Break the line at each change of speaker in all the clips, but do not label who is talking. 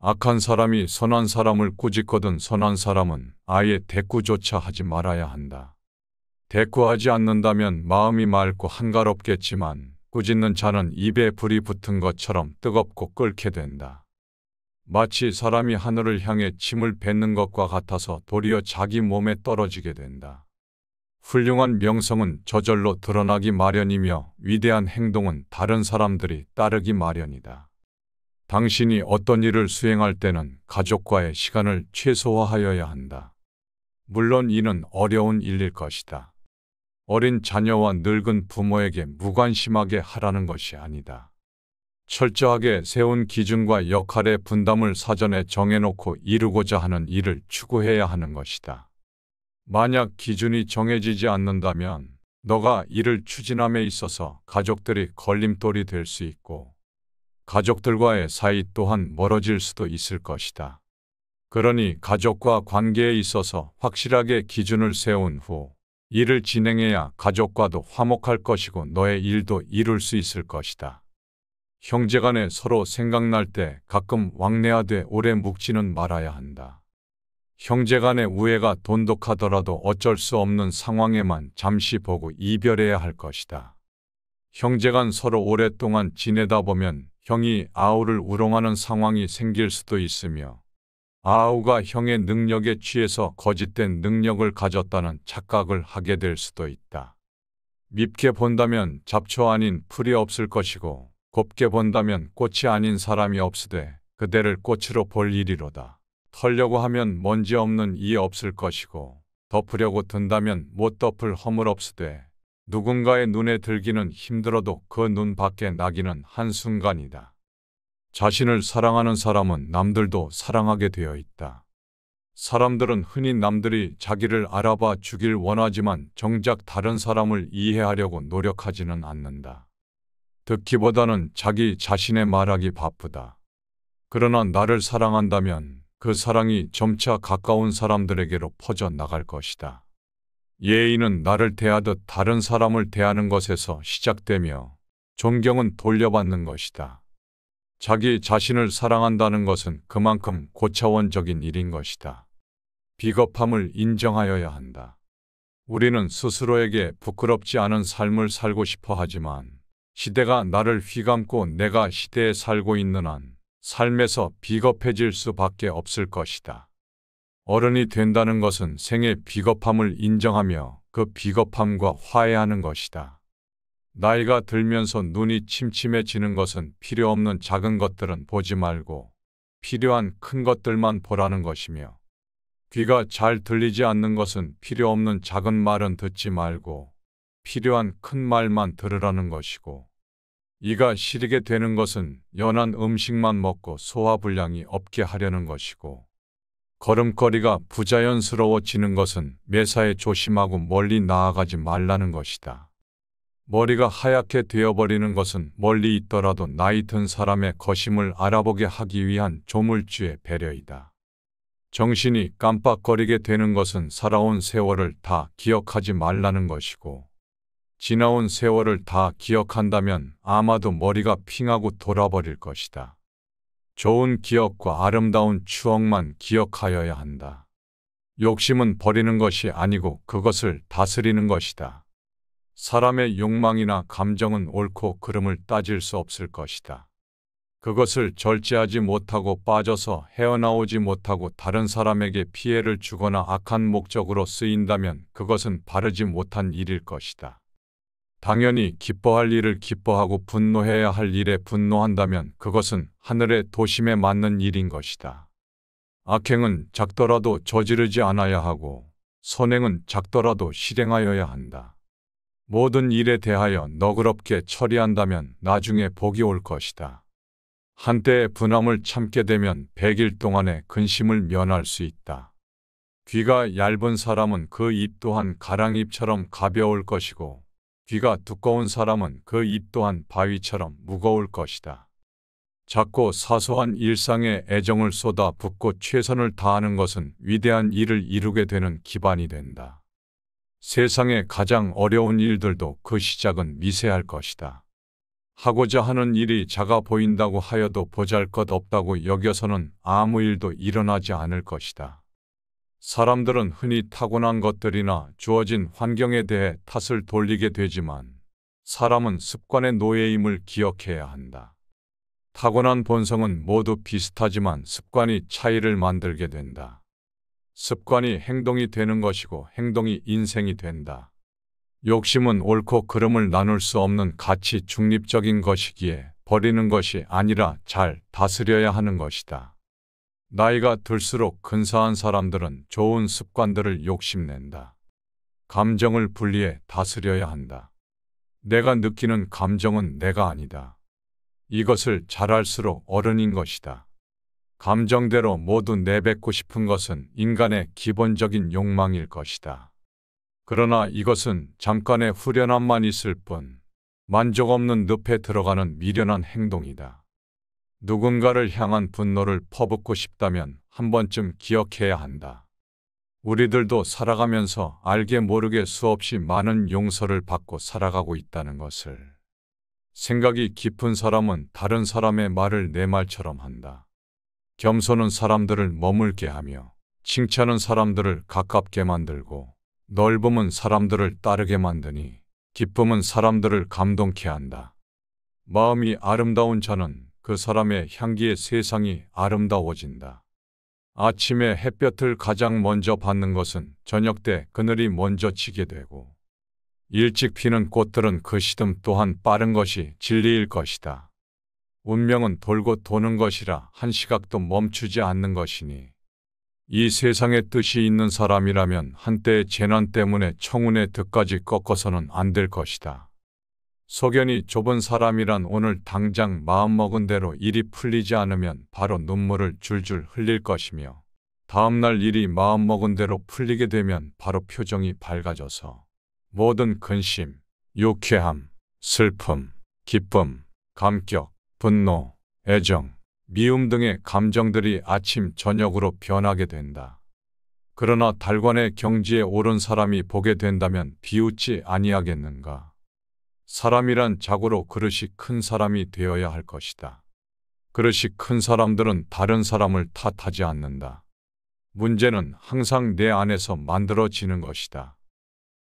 악한 사람이 선한 사람을 꾸짖거든 선한 사람은 아예 대꾸조차 하지 말아야 한다. 대꾸하지 않는다면 마음이 맑고 한가롭겠지만 꾸짖는 자는 입에 불이 붙은 것처럼 뜨겁고 끓게 된다. 마치 사람이 하늘을 향해 침을 뱉는 것과 같아서 도리어 자기 몸에 떨어지게 된다. 훌륭한 명성은 저절로 드러나기 마련이며 위대한 행동은 다른 사람들이 따르기 마련이다. 당신이 어떤 일을 수행할 때는 가족과의 시간을 최소화하여야 한다. 물론 이는 어려운 일일 것이다. 어린 자녀와 늙은 부모에게 무관심하게 하라는 것이 아니다. 철저하게 세운 기준과 역할의 분담을 사전에 정해놓고 이루고자 하는 일을 추구해야 하는 것이다. 만약 기준이 정해지지 않는다면 너가 이를 추진함에 있어서 가족들이 걸림돌이 될 수 있고 가족들과의 사이 또한 멀어질 수도 있을 것이다. 그러니 가족과 관계에 있어서 확실하게 기준을 세운 후 일을 진행해야 가족과도 화목할 것이고 너의 일도 이룰 수 있을 것이다. 형제간에 서로 생각날 때 가끔 왕래하되 오래 묵지는 말아야 한다. 형제간의 우애가 돈독하더라도 어쩔 수 없는 상황에만 잠시 보고 이별해야 할 것이다. 형제간 서로 오랫동안 지내다 보면 형이 아우를 우롱하는 상황이 생길 수도 있으며 아우가 형의 능력에 취해서 거짓된 능력을 가졌다는 착각을 하게 될 수도 있다. 밉게 본다면 잡초 아닌 풀이 없을 것이고 곱게 본다면 꽃이 아닌 사람이 없으되 그대를 꽃으로 볼 일이로다. 털려고 하면 먼지 없는 이 없을 것이고 덮으려고 든다면 못 덮을 허물 없으되 누군가의 눈에 들기는 힘들어도 그 눈 밖에 나기는 한순간이다. 자신을 사랑하는 사람은 남들도 사랑하게 되어 있다. 사람들은 흔히 남들이 자기를 알아봐 주길 원하지만 정작 다른 사람을 이해하려고 노력하지는 않는다. 듣기보다는 자기 자신의 말하기 바쁘다. 그러나 나를 사랑한다면 그 사랑이 점차 가까운 사람들에게로 퍼져 나갈 것이다. 예의는 나를 대하듯 다른 사람을 대하는 것에서 시작되며 존경은 돌려받는 것이다. 자기 자신을 사랑한다는 것은 그만큼 고차원적인 일인 것이다. 비겁함을 인정하여야 한다. 우리는 스스로에게 부끄럽지 않은 삶을 살고 싶어 하지만 시대가 나를 휘감고 내가 시대에 살고 있는 한 삶에서 비겁해질 수밖에 없을 것이다. 어른이 된다는 것은 생의 비겁함을 인정하며 그 비겁함과 화해하는 것이다. 나이가 들면서 눈이 침침해지는 것은 필요 없는 작은 것들은 보지 말고 필요한 큰 것들만 보라는 것이며 귀가 잘 들리지 않는 것은 필요 없는 작은 말은 듣지 말고 필요한 큰 말만 들으라는 것이고 이가 시리게 되는 것은 연한 음식만 먹고 소화불량이 없게 하려는 것이고 걸음걸이가 부자연스러워지는 것은 매사에 조심하고 멀리 나아가지 말라는 것이다. 머리가 하얗게 되어버리는 것은 멀리 있더라도 나이 든 사람의 거심을 알아보게 하기 위한 조물주의 배려이다. 정신이 깜빡거리게 되는 것은 살아온 세월을 다 기억하지 말라는 것이고 지나온 세월을 다 기억한다면 아마도 머리가 핑하고 돌아버릴 것이다. 좋은 기억과 아름다운 추억만 기억하여야 한다. 욕심은 버리는 것이 아니고 그것을 다스리는 것이다. 사람의 욕망이나 감정은 옳고 그름을 따질 수 없을 것이다. 그것을 절제하지 못하고 빠져서 헤어나오지 못하고 다른 사람에게 피해를 주거나 악한 목적으로 쓰인다면 그것은 바르지 못한 일일 것이다. 당연히 기뻐할 일을 기뻐하고 분노해야 할 일에 분노한다면 그것은 하늘의 도심에 맞는 일인 것이다. 악행은 작더라도 저지르지 않아야 하고 선행은 작더라도 실행하여야 한다. 모든 일에 대하여 너그럽게 처리한다면 나중에 복이 올 것이다. 한때의 분함을 참게 되면 100일 동안의 근심을 면할 수 있다. 귀가 얇은 사람은 그 입 또한 가랑잎처럼 가벼울 것이고 귀가 두꺼운 사람은 그 입 또한 바위처럼 무거울 것이다. 작고 사소한 일상에 애정을 쏟아 붓고 최선을 다하는 것은 위대한 일을 이루게 되는 기반이 된다. 세상의 가장 어려운 일들도 그 시작은 미세할 것이다. 하고자 하는 일이 작아 보인다고 하여도 보잘것없다고 여겨서는 아무 일도 일어나지 않을 것이다. 사람들은 흔히 타고난 것들이나 주어진 환경에 대해 탓을 돌리게 되지만 사람은 습관의 노예임을 기억해야 한다. 타고난 본성은 모두 비슷하지만 습관이 차이를 만들게 된다. 습관이 행동이 되는 것이고 행동이 인생이 된다. 욕심은 옳고 그름을 나눌 수 없는 가치 중립적인 것이기에 버리는 것이 아니라 잘 다스려야 하는 것이다. 나이가 들수록 근사한 사람들은 좋은 습관들을 욕심낸다. 감정을 분리해 다스려야 한다. 내가 느끼는 감정은 내가 아니다. 이것을 잘 알수록 어른인 것이다. 감정대로 모두 내뱉고 싶은 것은 인간의 기본적인 욕망일 것이다. 그러나 이것은 잠깐의 후련함만 있을 뿐 만족 없는 늪에 들어가는 미련한 행동이다. 누군가를 향한 분노를 퍼붓고 싶다면 한 번쯤 기억해야 한다. 우리들도 살아가면서 알게 모르게 수없이 많은 용서를 받고 살아가고 있다는 것을. 생각이 깊은 사람은 다른 사람의 말을 내 말처럼 한다. 겸손은 사람들을 머물게 하며 칭찬은 사람들을 가깝게 만들고 넓음은 사람들을 따르게 만드니 기쁨은 사람들을 감동케 한다. 마음이 아름다운 자는 그 사람의 향기에 세상이 아름다워진다. 아침에 햇볕을 가장 먼저 받는 것은 저녁 때 그늘이 먼저 지게 되고 일찍 피는 꽃들은 그 시듬 또한 빠른 것이 진리일 것이다. 운명은 돌고 도는 것이라 한 시각도 멈추지 않는 것이니 이 세상에 뜻이 있는 사람이라면 한때의 재난 때문에 청운의 득까지 꺾어서는 안 될 것이다. 소견이 좁은 사람이란 오늘 당장 마음먹은 대로 일이 풀리지 않으면 바로 눈물을 줄줄 흘릴 것이며 다음날 일이 마음먹은 대로 풀리게 되면 바로 표정이 밝아져서 모든 근심, 유쾌함, 슬픔, 기쁨, 감격, 분노, 애정, 미움 등의 감정들이 아침 저녁으로 변하게 된다. 그러나 달관의 경지에 오른 사람이 보게 된다면 비웃지 아니하겠는가. 사람이란 자고로 그릇이 큰 사람이 되어야 할 것이다. 그릇이 큰 사람들은 다른 사람을 탓하지 않는다. 문제는 항상 내 안에서 만들어지는 것이다.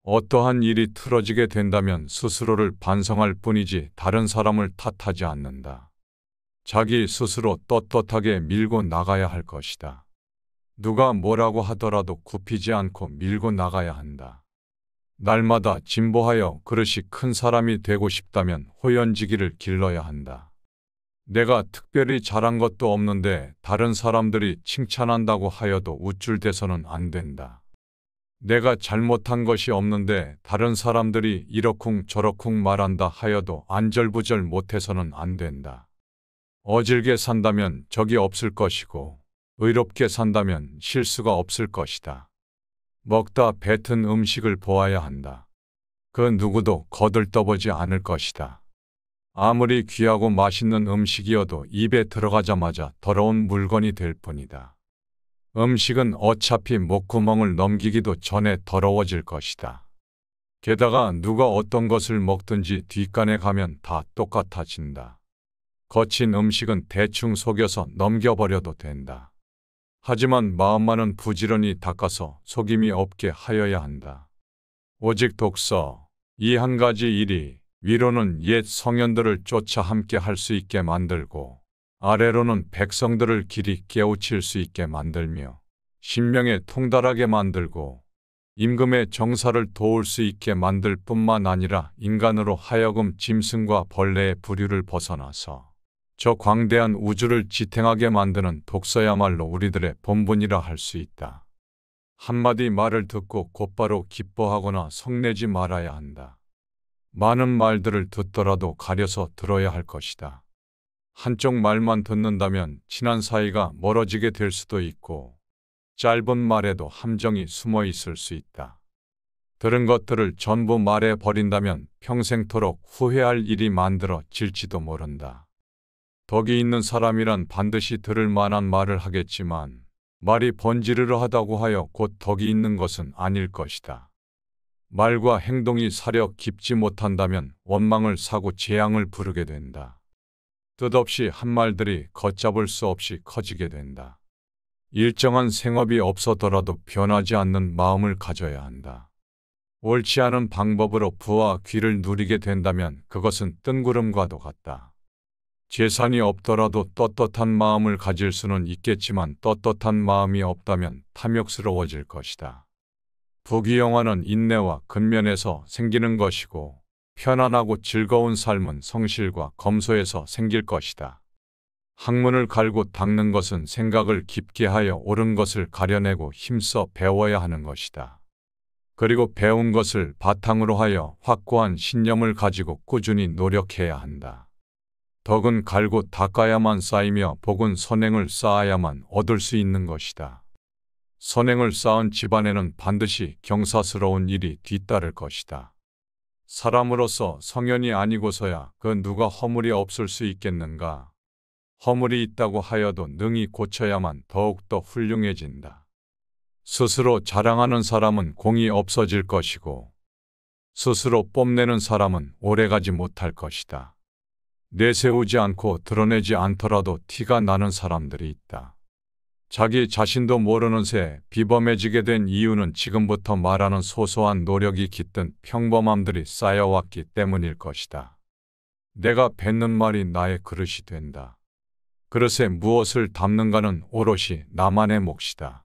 어떠한 일이 틀어지게 된다면 스스로를 반성할 뿐이지 다른 사람을 탓하지 않는다. 자기 스스로 떳떳하게 밀고 나가야 할 것이다. 누가 뭐라고 하더라도 굽히지 않고 밀고 나가야 한다. 날마다 진보하여 그릇이 큰 사람이 되고 싶다면 호연지기를 길러야 한다. 내가 특별히 잘한 것도 없는데 다른 사람들이 칭찬한다고 하여도 우쭐대서는 안 된다. 내가 잘못한 것이 없는데 다른 사람들이 이러쿵 저러쿵 말한다 하여도 안절부절 못해서는 안 된다. 어질게 산다면 적이 없을 것이고 의롭게 산다면 실수가 없을 것이다. 먹다 뱉은 음식을 보아야 한다. 그 누구도 거들떠보지 않을 것이다. 아무리 귀하고 맛있는 음식이어도 입에 들어가자마자 더러운 물건이 될 뿐이다. 음식은 어차피 목구멍을 넘기기도 전에 더러워질 것이다. 게다가 누가 어떤 것을 먹든지 뒷간에 가면 다 똑같아진다. 거친 음식은 대충 속여서 넘겨버려도 된다. 하지만 마음만은 부지런히 닦아서 속임이 없게 하여야 한다. 오직 독서, 이 한 가지 일이 위로는 옛 성현들을 쫓아 함께 할 수 있게 만들고 아래로는 백성들을 길이 깨우칠 수 있게 만들며 신명에 통달하게 만들고 임금의 정사를 도울 수 있게 만들 뿐만 아니라 인간으로 하여금 짐승과 벌레의 부류를 벗어나서 저 광대한 우주를 지탱하게 만드는 독서야말로 우리들의 본분이라 할 수 있다. 한마디 말을 듣고 곧바로 기뻐하거나 성내지 말아야 한다. 많은 말들을 듣더라도 가려서 들어야 할 것이다. 한쪽 말만 듣는다면 친한 사이가 멀어지게 될 수도 있고 짧은 말에도 함정이 숨어 있을 수 있다. 들은 것들을 전부 말해 버린다면 평생토록 후회할 일이 만들어질지도 모른다. 덕이 있는 사람이란 반드시 들을 만한 말을 하겠지만 말이 번지르르 하다고 하여 곧 덕이 있는 것은 아닐 것이다. 말과 행동이 사려 깊지 못한다면 원망을 사고 재앙을 부르게 된다. 뜻없이 한 말들이 걷잡을 수 없이 커지게 된다. 일정한 생업이 없어더라도 변하지 않는 마음을 가져야 한다. 옳지 않은 방법으로 부와 귀를 누리게 된다면 그것은 뜬구름과도 같다. 재산이 없더라도 떳떳한 마음을 가질 수는 있겠지만 떳떳한 마음이 없다면 탐욕스러워질 것이다. 부귀영화는 인내와 근면에서 생기는 것이고 편안하고 즐거운 삶은 성실과 검소에서 생길 것이다. 학문을 갈고 닦는 것은 생각을 깊게 하여 옳은 것을 가려내고 힘써 배워야 하는 것이다. 그리고 배운 것을 바탕으로 하여 확고한 신념을 가지고 꾸준히 노력해야 한다. 덕은 갈고 닦아야만 쌓이며 복은 선행을 쌓아야만 얻을 수 있는 것이다. 선행을 쌓은 집안에는 반드시 경사스러운 일이 뒤따를 것이다. 사람으로서 성현이 아니고서야 그 누가 허물이 없을 수 있겠는가? 허물이 있다고 하여도 능히 고쳐야만 더욱더 훌륭해진다. 스스로 자랑하는 사람은 공이 없어질 것이고 스스로 뽐내는 사람은 오래가지 못할 것이다. 내세우지 않고 드러내지 않더라도 티가 나는 사람들이 있다. 자기 자신도 모르는 새 비범해지게 된 이유는 지금부터 말하는 소소한 노력이 깃든 평범함들이 쌓여왔기 때문일 것이다. 내가 뱉는 말이 나의 그릇이 된다. 그릇에 무엇을 담는가는 오롯이 나만의 몫이다.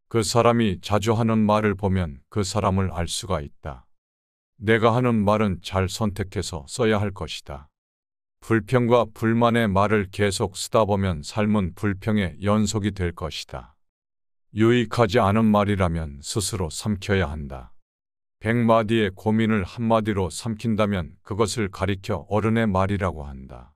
그 사람이 자주 하는 말을 보면 그 사람을 알 수가 있다. 내가 하는 말은 잘 선택해서 써야 할 것이다. 불평과 불만의 말을 계속 쓰다 보면 삶은 불평의 연속이 될 것이다. 유익하지 않은 말이라면 스스로 삼켜야 한다. 100마디의 고민을 한마디로 삼킨다면 그것을 가리켜 어른의 말이라고 한다.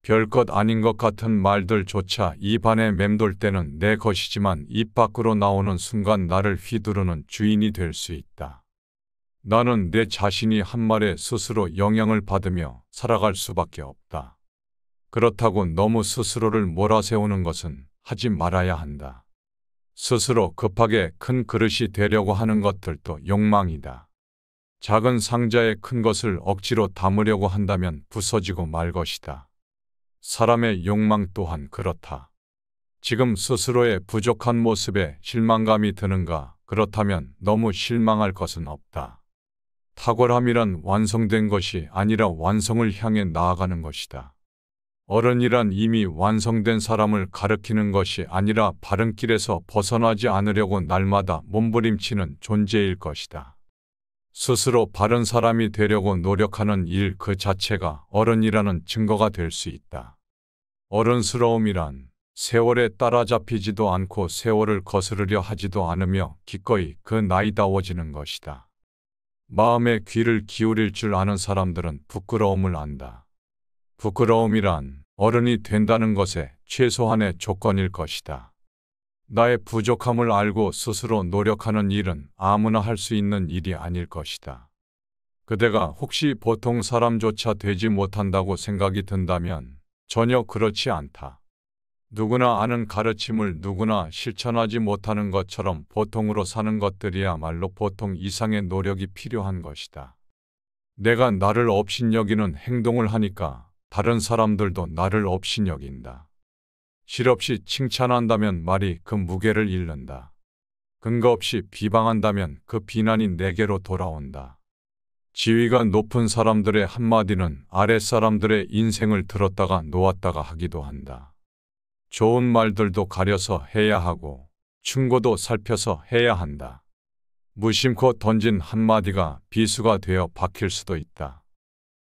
별것 아닌 것 같은 말들조차 입안에 맴돌 때는 내 것이지만 입 밖으로 나오는 순간 나를 휘두르는 주인이 될 수 있다. 나는 내 자신이 한 말에 스스로 영향을 받으며 살아갈 수밖에 없다. 그렇다고 너무 스스로를 몰아세우는 것은 하지 말아야 한다. 스스로 급하게 큰 그릇이 되려고 하는 것들도 욕망이다. 작은 상자에 큰 것을 억지로 담으려고 한다면 부서지고 말 것이다. 사람의 욕망 또한 그렇다. 지금 스스로의 부족한 모습에 실망감이 드는가? 그렇다면 너무 실망할 것은 없다. 탁월함이란 완성된 것이 아니라 완성을 향해 나아가는 것이다. 어른이란 이미 완성된 사람을 가리키는 것이 아니라 바른 길에서 벗어나지 않으려고 날마다 몸부림치는 존재일 것이다. 스스로 바른 사람이 되려고 노력하는 일 그 자체가 어른이라는 증거가 될 수 있다. 어른스러움이란 세월에 따라잡히지도 않고 세월을 거스르려 하지도 않으며 기꺼이 그 나이다워지는 것이다. 마음의 귀를 기울일 줄 아는 사람들은 부끄러움을 안다. 부끄러움이란 어른이 된다는 것의 최소한의 조건일 것이다. 나의 부족함을 알고 스스로 노력하는 일은 아무나 할 수 있는 일이 아닐 것이다. 그대가 혹시 보통 사람조차 되지 못한다고 생각이 든다면 전혀 그렇지 않다. 누구나 아는 가르침을 누구나 실천하지 못하는 것처럼 보통으로 사는 것들이야말로 보통 이상의 노력이 필요한 것이다. 내가 나를 업신여기는 행동을 하니까 다른 사람들도 나를 업신여긴다. 실없이 칭찬한다면 말이 그 무게를 잃는다. 근거 없이 비방한다면 그 비난이 내게로 돌아온다. 지위가 높은 사람들의 한마디는 아랫사람들의 인생을 들었다가 놓았다가 하기도 한다. 좋은 말들도 가려서 해야 하고 충고도 살펴서 해야 한다. 무심코 던진 한마디가 비수가 되어 박힐 수도 있다.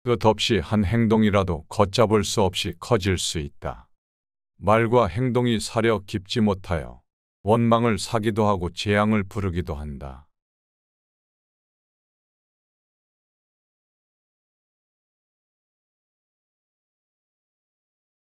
끝없이 한 행동이라도 걷잡을 수 없이 커질 수 있다. 말과 행동이 사려 깊지 못하여 원망을 사기도 하고 재앙을 부르기도 한다.